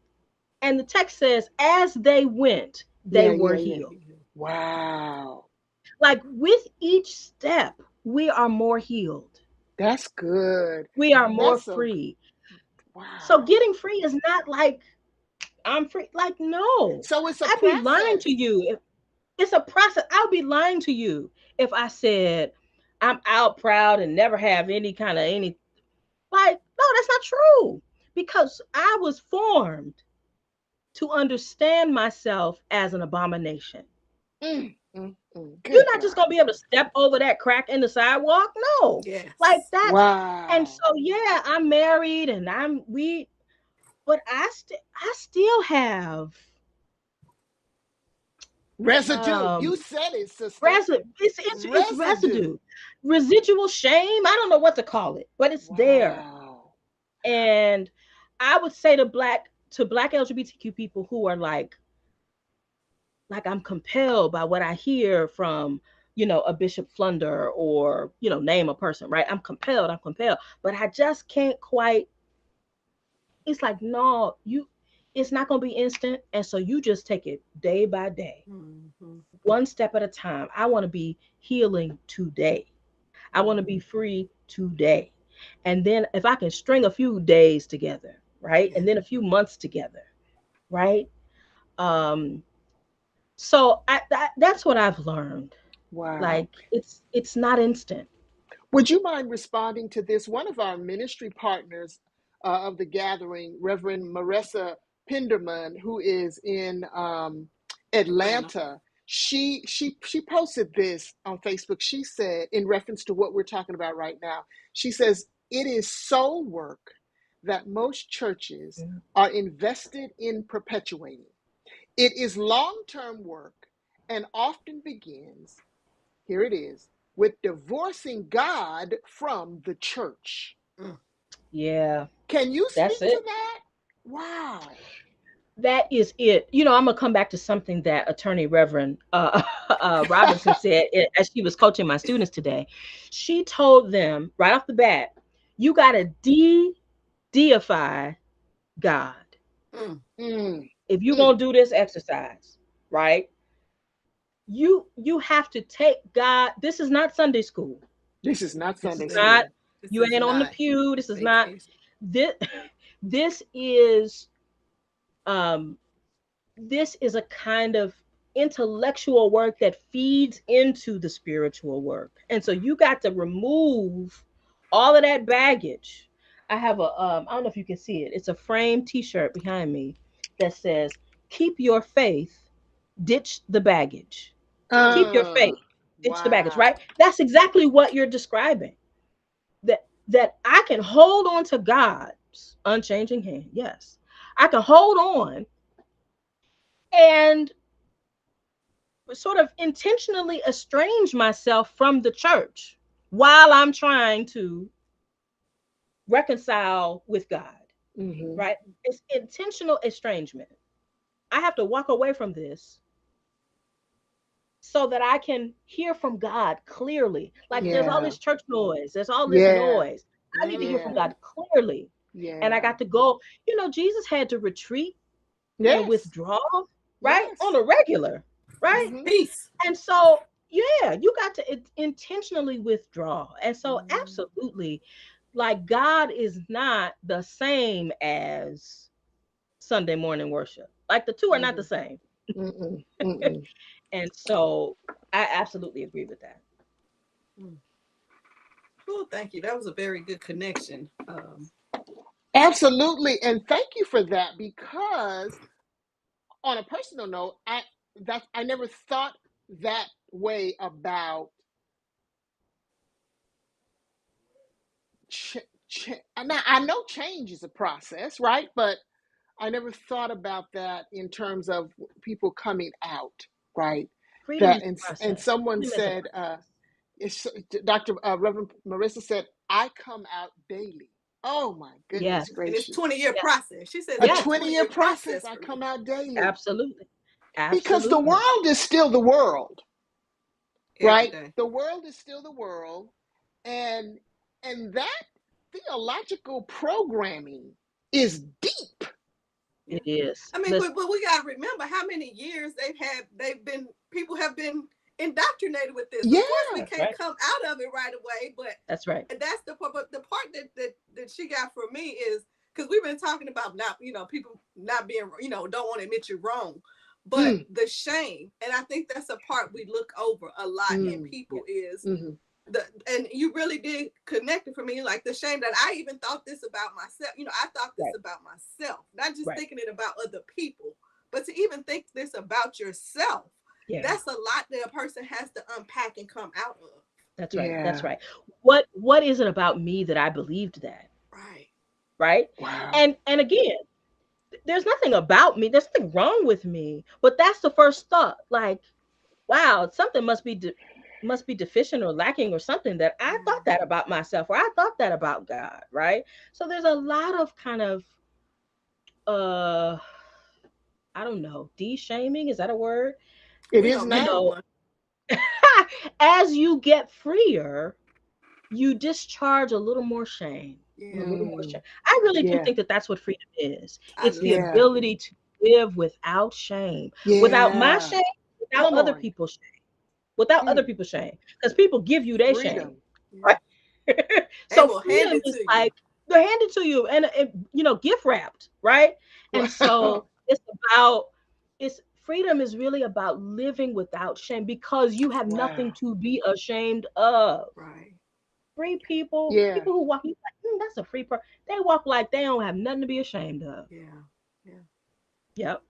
And the text says, as they went, they Yeah, were yeah, yeah. healed. Wow. Like, with each step, we are more healed. That's good. We are more That's so free. So wow. getting free is not like I'm free. Like, no. So it's a I'd be lying to process. you. It's a process. I'll be lying to you if I said I'm out proud and never have any kind of any. Like, no, that's not true. Because I was formed to understand myself as an abomination. Good You're not just God. gonna be able to step over that crack in the sidewalk. No. Like, Yes. that's, and Wow. so yeah, I'm married and but I still have Residue. um You said it, sister. it's Residue. residue, residual shame. I don't know what to call it, but it's there. Wow. And I would say to black LGBTQ people who are like I'm compelled by what I hear from, a Bishop Flunder, or, name a person, right? I'm compelled, but I just can't quite. It's like, no, it's not going to be instant. And so you just take it day by day, Mm-hmm. one step at a time. I want to be healing today. I want to Mm-hmm. be free today. And then if I can string a few days together, right? Yeah. And then a few months together, right? Um, so that's what I've learned. Wow. Like, it's not instant. Would you mind responding to this? One of our ministry partners of the gathering, Reverend Marissa Pinderman, who is in Atlanta. Atlanta, she posted this on Facebook. She said, in reference to what we're talking about right now, she says it is soul work that most churches Mhm. are invested in perpetuating. It is long-term work and often begins, here it is, with divorcing God from the church. Mm. Yeah, Can you that's speak to it. that? Wow. That is it. I'm gonna come back to something that Attorney Reverend Robinson said as she was coaching my students today. She told them right off the bat, you gotta deify God Mm. Mm, if you're mm. gonna do this exercise, right? You have to take God. This is not Sunday school. This is not This is Sunday not. school. This You is ain't on the not pew. This is not. vacation. This. This is. Um. This is a kind of intellectual work that feeds into the spiritual work, and so you got to remove all of that baggage. I have a. I don't know if you can see it. It's a framed T-shirt behind me that says, "Keep your faith. Ditch the baggage." Keep your Uh, faith, ditch the baggage, right? wow. That's exactly what you're describing. That I can hold on to God's unchanging hand. Yes. I can hold on and sort of intentionally estrange myself from the church. while I'm trying to reconcile with God, Mm-hmm. right? It's intentional estrangement. I have to walk away from this so that I can hear from God clearly. Like there's all Yeah. this church noise, there's all this Yeah. noise. I need to hear from Yeah. God clearly. And I Yeah. got to go, Jesus had to retreat and Yes. withdraw, right? On Yes. a regular, right? Mm-hmm. Peace. And so, yeah, you got to intentionally withdraw. And so, Mm. absolutely, like God is not the same as Sunday morning worship. Like the two are not the Mm-mm. same. Mm-mm. Mm-mm. And so, I absolutely agree with that. Mm. Oh, thank you. That was a very good connection. Absolutely. And thank you for that, because on a personal note, I never thought that way about ch- now I know change is a process, right? But I never thought about that in terms of people coming out, right? Freedom That is a and process. someone Freedom is a said, process. it's, Dr. Reverend Marissa said, I come out daily. Oh my Yes. goodness And it's gracious. 20-year Yes. process. She says A it's a Yes. 20-year 20-year process, process I for come me. out daily. Absolutely. Because the Absolutely. world is still the world, Every right? day. The world is still the world. And that theological programming is deep. Yeah. It is. I mean, Listen. but we gotta remember how many years they've been people have been indoctrinated with this. Of course, we Yeah. That's can't right. come out of it right away, but That's right. that's the part. But the part that she got from me is because we've been talking about not, people not being, don't want to admit you're wrong, but Mm, the shame. And I think that's a part we look over a lot in mm, Yeah. people is mm, and you really did connect it for me, like the shame that I even thought this about myself. I thought this Right. about myself, not just Right. thinking it about other people, but to even think this about yourself. Yeah. That's a lot that a person has to unpack and come out of. That's right. That's yeah. right. What is it about me that I believed that? Right. Right? Wow. And again, there's nothing about me. There's nothing wrong with me. But that's the first thought. Like, wow, something must be deficient or lacking or something that I thought that about myself or I thought that about God, right? So there's a lot of kind of uh I don't know, de-shaming, is that a word? It We is gonna make it now. No. one. As you get freer, you discharge a little more shame, a Yeah. little more Mm, shame. I really do yeah. think that that's what freedom is. I It's do the too. Yeah. ability to live without shame, without my Yeah. shame, without Come other on. people's shame, without other Mm, people's shame, because people give you their shame, freedom. Yeah. right? They So will hand freedom it is to you. like they're handed to you and gift wrapped, right? And so Wow. it's freedom is really about living without shame because you have nothing Wow. to be ashamed of. Right. Free people, Yeah. people who walk, you like, that's a free person. They walk like they don't have nothing to be ashamed of. Yeah. Yeah. Yep.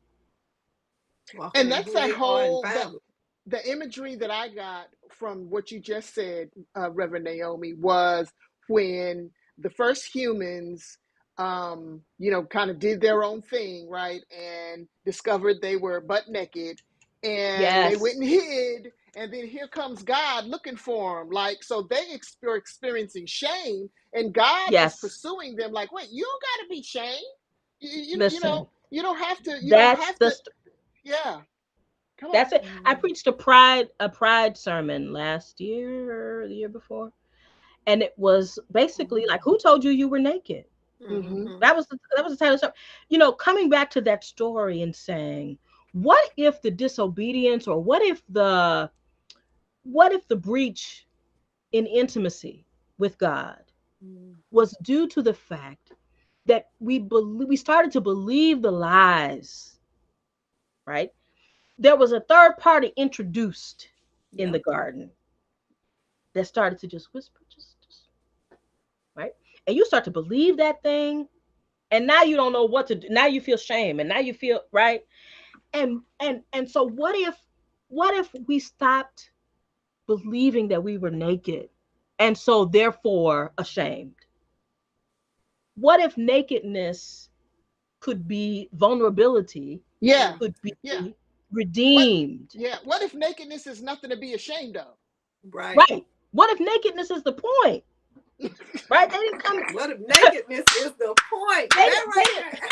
Walking And in that's who that they are and whole that value. the imagery that I got from what you just said, Reverend Naomi, was when the first humans, kind of did their own thing, right, and discovered they were butt naked, and they went Yes. and hid, and then here comes God looking for them, like so they were experiencing shame, and God is Yes. pursuing them, like, wait, you don't got to be shamed, Listen, you don't that's have to, the yeah, come on. that's it. I Mm. preached a pride sermon last year or the year before, and it was basically like, who told you you were naked? Mm-hmm. Mm-hmm. That was the title of the sermon. Coming back to that story and saying, what if the disobedience or what if the breach in intimacy with God Mm. was due to the fact that we started to believe the lies, right? There was a third party introduced in Yep. the garden that started to just whisper, just right, and you start to believe that thing, and now you don't know what to do. Now you feel shame, and now you feel right, and so what if we stopped believing that we were naked, and so therefore ashamed? What if nakedness could be vulnerability, Yeah, Mm. could yeah. be What? redeemed? Yeah. What if nakedness is nothing to be ashamed of? Right. Right. What if nakedness is the point? Right? They didn't come. What if nakedness is the point? They That didn't. They right didn't. there.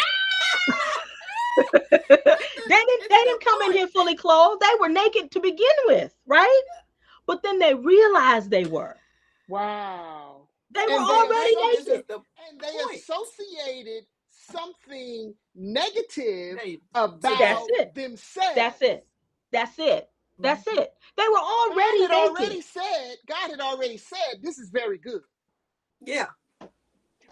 They It's the didn't come in point. here fully clothed. They were naked to begin with, right? But then they realized they were. Wow. They were And they already Nakedness is naked. the they point. associated something negative Hey, to That's that. about it. That's themselves. it. That's it. That's Mhm. it. They were already naked. God had already said this is very good. Yeah,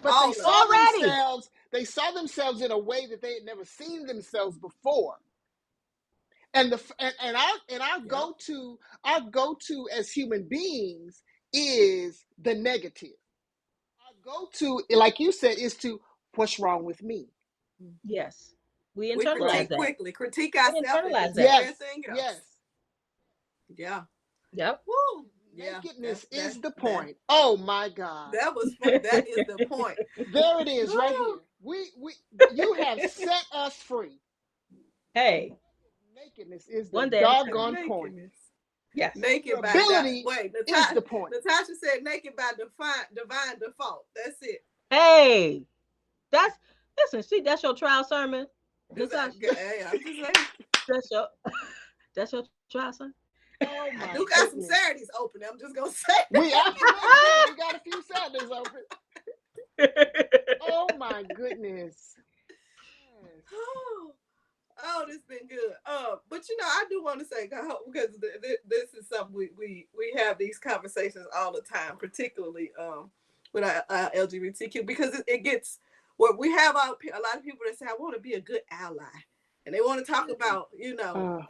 But all of it. Already. they saw themselves in a way that they had never seen themselves before. And our Yep. go to as human beings is the negative. Our go to, like you said, is to what's wrong with me, Mhm. Yes. We We internalize right? critique that. quickly, critique We ourselves, and internalize critique that. Yes, everything else. yes. Yeah. Yep. Woo. Yeah. Nakedness That is the that point. Oh my God. that was fun. That is the point. There it is right Woo. here. We You have set us free. Hey, Nakedness is the one day at a time. doggone point. Nakedness. Yes. Naked by Vulnerability wait, is Natasha the point. Natasha said naked by divine default. That's it. Hey, that's listen. See, that's your trial sermon, Is that Natasha. hey, I'm just saying. That's your that's your trial sermon. Oh I my do got some goodness. Saturdays open. I'm just gonna say. We absolutely do. We got a few Saturdays open. Oh my goodness. Yes. Oh, this been good. But I do want to say because this is something we have these conversations all the time, particularly with our LGBTQ, because it gets what we have a lot of people that say I want to be a good ally, and they want to talk about Uh,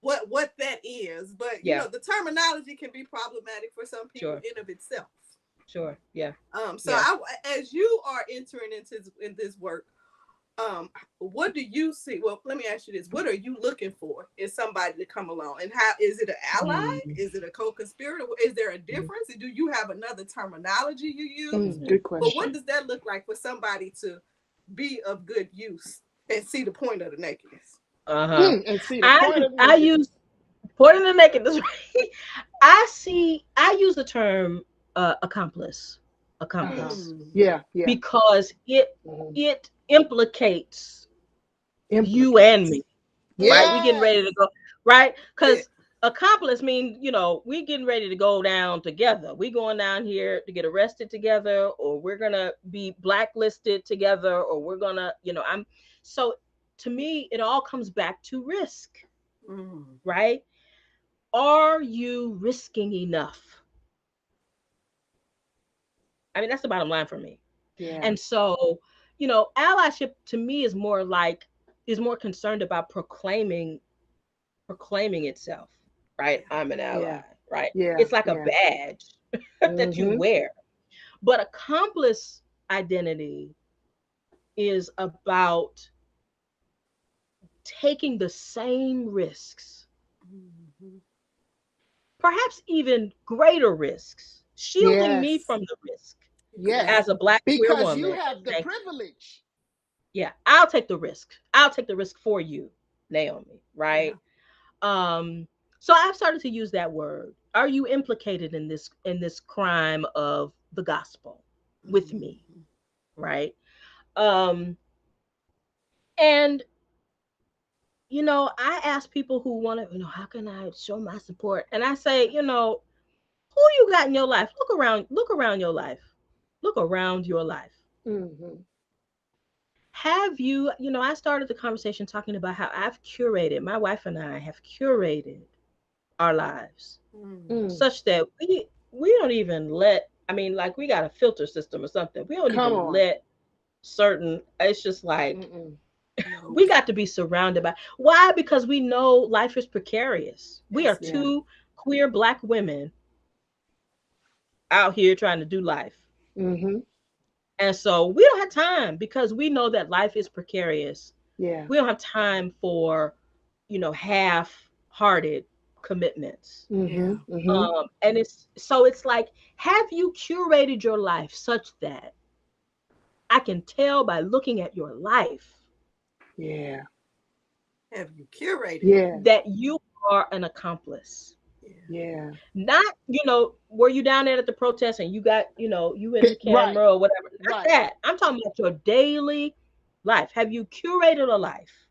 what that is, but Yeah. the terminology can be problematic for some people Sure. in of itself. Sure. Yeah. So Yeah. as you are entering into in this work, what do you see? Well, let me ask you this: what are you looking for in somebody to come along, and how is it an ally? Mm-hmm. Is it a co-conspirator? Is there a difference? Do you have another terminology you use? Mm-hmm. good But what question. does that look like for somebody to be of good use and see the point of the nakedness? Uh-huh. And see the I point of the I use nakedness. point in the nakedness. I use the term accomplice. Uh-huh. Accomplice. Mm. Yeah, yeah. Because Mhm. it implicates you and Implicates. me, right? We Mm. getting Yes. ready to go, right? Yeah. Because accomplice mean, we getting ready to go down together. We going down here to get arrested together, or we're gonna be blacklisted together, or we're gonna, I'm so to me, it all comes back to risk, Mm. right? Are you risking enough? I mean, that's the bottom line for me. Yeah. And so, allyship to me is more concerned about proclaiming itself, right? I'm an Yeah. ally, right? Yeah. It's like a Yeah. badge that you Mm-hmm. wear. But accomplice identity is about taking the same risks, Mm. perhaps even greater risks, shielding me Yes. from the risk Yes. as a Exactly. black queer Because you woman. have the Thank privilege. Yeah, I'll take the risk. I'll take the risk for you, Naomi, Yeah. right? Um, so I've started to use that word. Are you implicated in this crime of the gospel with me, Mm. right? Um, and I ask people who want to, how can I show my support? And I say, who you got in your life? Look around your life. Look around your life. Mm-hmm. Have you, I started the conversation talking about how my wife and I have curated our lives Mm. Mm. such that we don't even let, I mean, like, we got a filter system or something. We don't Come even on. let certain, it's just like Mm-mm. No. we got to be surrounded by, why? Because we know life is precarious. We are Yes, Yeah. two queer black women out here trying to do life. Mm-hmm. And so we don't have time, because we know that life is precarious. Yeah. We don't have time for, half-hearted commitments. Mm-hmm. yeah. Mm-hmm. And it's like, have you curated your life such that I can tell by looking at your life Yeah. Have you curated it? Yes. that you are an accomplice? Yeah. Not, were you down there at the protest and you got, you in the Right. camera or whatever. Not Right. that. I'm talking about your daily life. Have you curated a life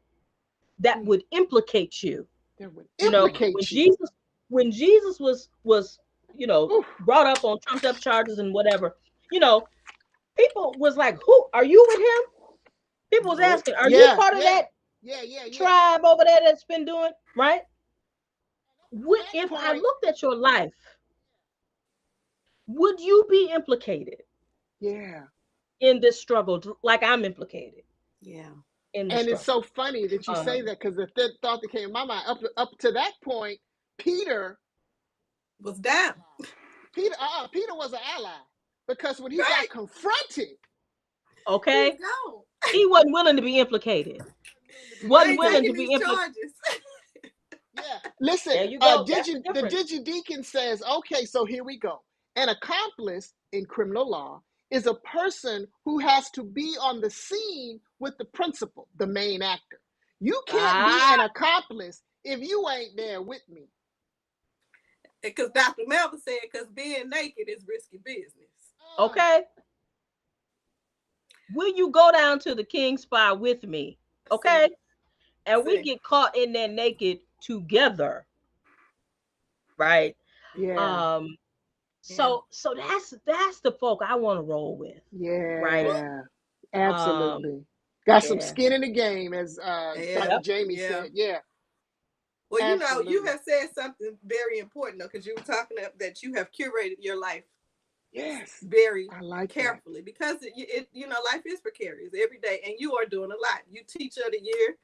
that Mm. would implicate you? That would You know, when implicate you. Jesus was, Oof. brought up on trumped up charges and whatever, you know, people was like, "Who are you with him?" People was Nope. asking, "Are you Yeah. part of Yeah. that Yeah. Yeah. Yeah. tribe over there that's been doing right?" To that If I point. looked at your life, would you be implicated Yeah. in this struggle like I'm implicated Yeah. in the And it's struggle? so funny that you say Um, that because the thought that came in my mind up to that point, Peter Was was an down. ally. Peter was an ally because when he got Right. confronted, He was okay, gone. he wasn't willing to be implicated. he wasn't willing to be I Wasn't ain't willing implicated. to taking be these implicated. charges. Yeah. Listen, There you go. That's the the difference. digideacon says, okay, so here we go. An accomplice in criminal law is a person who has to be on the scene with the principal, the main actor. You can't be Ah, an accomplice if you ain't there with me. Because Dr. Melvin said, because being naked is risky business. Uh, okay. Will you go down to the King Spa with me? See, Okay. And we see. get caught in there naked together, right? yeah, Um, Yeah. so that's the folk I want to roll with, right? yeah, Um, absolutely. Got some yeah. skin in the game, as Dr. Yeah. Yep. Jamie Yeah. said. Yeah, Well, you absolutely. have said something very important though, because you were talking that you have curated your life Yes, very I like that. carefully because life is precarious every day, and you are doing a lot. You teacher of the year.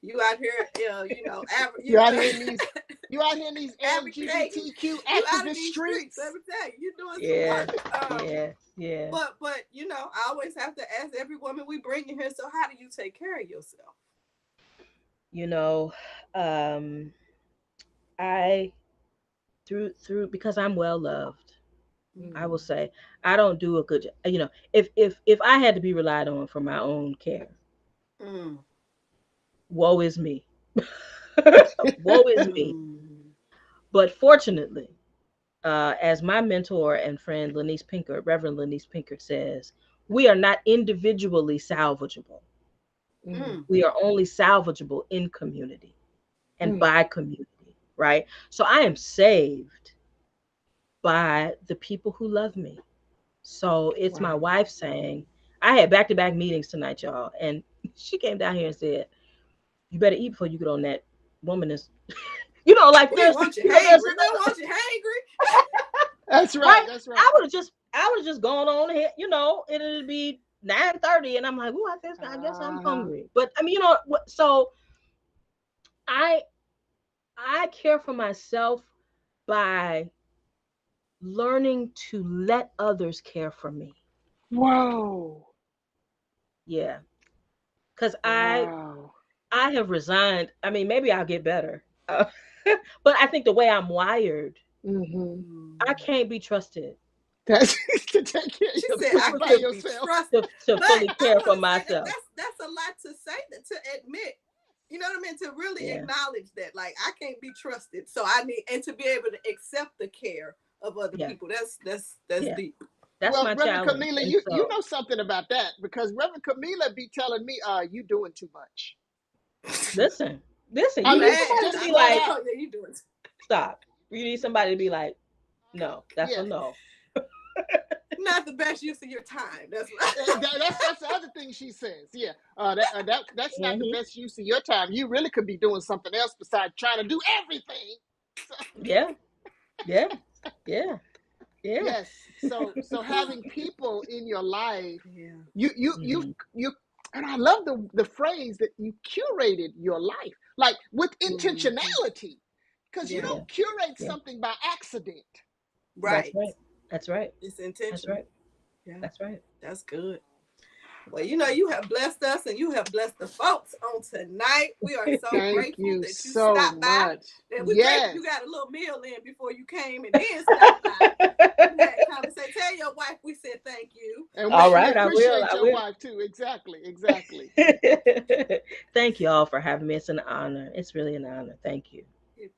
You out here, You out here in these, you out here in these advocating. LGBTQ You out of activist these streets. Let streets. me tell you, you're doing some Yeah. work. Yeah. Yeah. But I always have to ask every woman we bring in here. So how do you take care of yourself? You know, um, I through because I'm well loved. I will Mm, say I don't do a good job. If I had to be relied on for my own care, Mm. woe is me. Woe is me. Mm. But fortunately, as my mentor and friend Lanice Pinkert, Reverend Lanice Pinkert says, we are not individually salvageable. mm, Mm. We are only salvageable in community and mm. by community, right? So I am saved by the people who love me. So it's my Wow. wife saying, I had back to back meetings tonight, y'all. And she came down here and said, you better eat before you get on that womanist. Like We don't there's, want you there's hangry. We don't another, want you hangry. That's right. right? That's right. I would have just gone on ahead, it'll be 9:30 and I'm like, oh, I guess I'm Uh-huh. hungry. But I mean, so I I care for myself by learning to let others care for me. Whoa. Yeah. Cuz Wow. I have resigned. I mean, maybe I'll get better. But I think the way I'm wired, Mm-hmm. I Mm. can't be trusted That's to take care of She said, yourself "I by can't be yourself. trusted." to But fully I care for want to say that myself. that's a lot to say, that to admit. You know what I mean? To really Yeah. acknowledge that, like, I can't be trusted. So I need, and to be able to accept the care of other Yeah. people. That's Yeah. deep. That's Well, my Reverend challenge. Camila, And you so, know something about that because Reverend Camila be telling me, you doing too much. listen, listen, I you need mean, Flat. somebody to just be I'm flat like, like, out. oh yeah, you doing it. stop. You need somebody to be like, no, that's a Yeah, no. Not the best use of your time. That's what. that's the other thing she says. Yeah, that's not the Hmm. best use of your time. You really could be doing something else besides trying to do everything. So, Yeah. Yeah. Yeah. Yeah. yes. So having people in your life, Yeah. you Hmm. you, and I love the phrase that you curated your life like with Mm-hmm. intentionality because you Yeah. Yeah. don't curate Yeah. something by accident. That's Right. right. That's right. It's That's intentional. right. Yeah. That's right. That's good. Well, you have blessed us and you have blessed the folks on tonight. We are so Thank grateful you that you so stopped by. much. And we're grateful Yes. you got a little meal in before you came and then stopped by. We had a conversation. Tell your wife we said thank you. And All we right. I will. appreciate I your will. wife too. Exactly. Exactly. Thank you all for having me. It's an honor. It's really an honor. Thank you.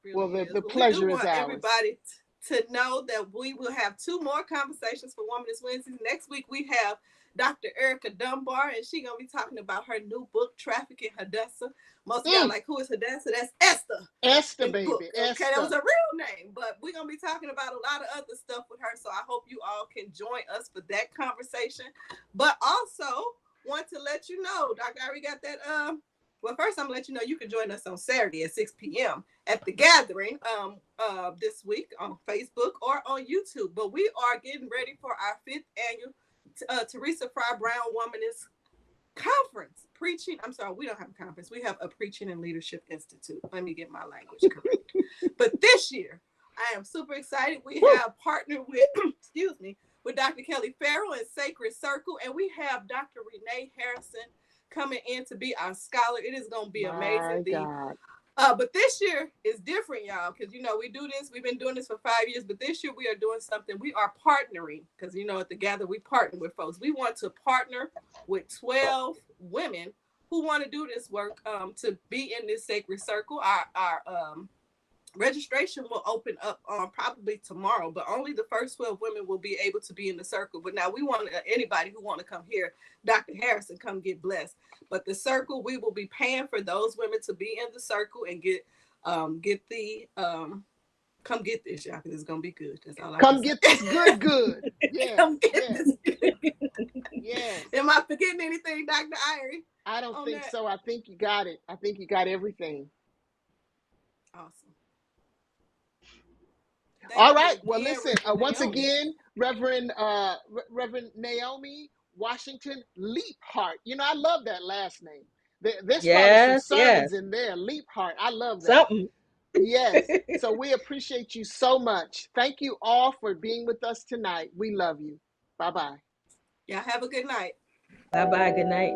It Well, really is. the But we do pleasure is want ours. everybody to know that we will have 2 more conversations for Womanist Wednesdays. Next week we have Dr. Erica Dunbar, and she's gonna be talking about her new book, Trafficking Hadassah. Most of y'all like, who is Hadassah? That's Esther. Esther, In book. baby. Okay, Esther. that was a real name, but we're gonna be talking about a lot of other stuff with her. So I hope you all can join us for that conversation. But also want to let you know, Dr. Irie got that well, first I'm gonna let you know you can join us on Saturday at 6 p.m. at the gathering this week on Facebook or on YouTube. But we are getting ready for our 5th annual Teresa Fry Brown Womanist Conference. We don't have a conference. We have a Preaching and Leadership Institute. Let me get my language correct. But this year, I am super excited. We have partnered with, with Dr. Kelly Farrell and Sacred Circle, and we have Dr. Renee Harrison coming in to be our scholar. It is going to be amazing. But this year is different, y'all, because, we do this. We've been doing this for 5 years, but this year we are doing something. We are partnering because, at the Gather, we partner with folks. We want to partner with 12 women who want to do this work to be in this sacred circle. Our registration will open up on probably tomorrow, but only the first 12 women will be able to be in the circle. But now we want anybody who want to come here, Dr. Harrison, come get blessed. But the circle, we will be paying for those women to be in the circle and come get this, y'all, because it's gonna be good. That's all I come get this good. Yes. Come get this good. Yes. Am I forgetting anything, Dr. Irie? I don't think so. I think you got it. I think you got everything. Awesome. All right. Well, listen. Once again, Reverend Naomi Washington-Leapheart. I love that last name. There's probably some sermons in there. Leapheart. I love that. Something. Yes. So we appreciate you so much. Thank you all for being with us tonight. We love you. Bye-bye. Y'all have a good night. Bye-bye. Good night.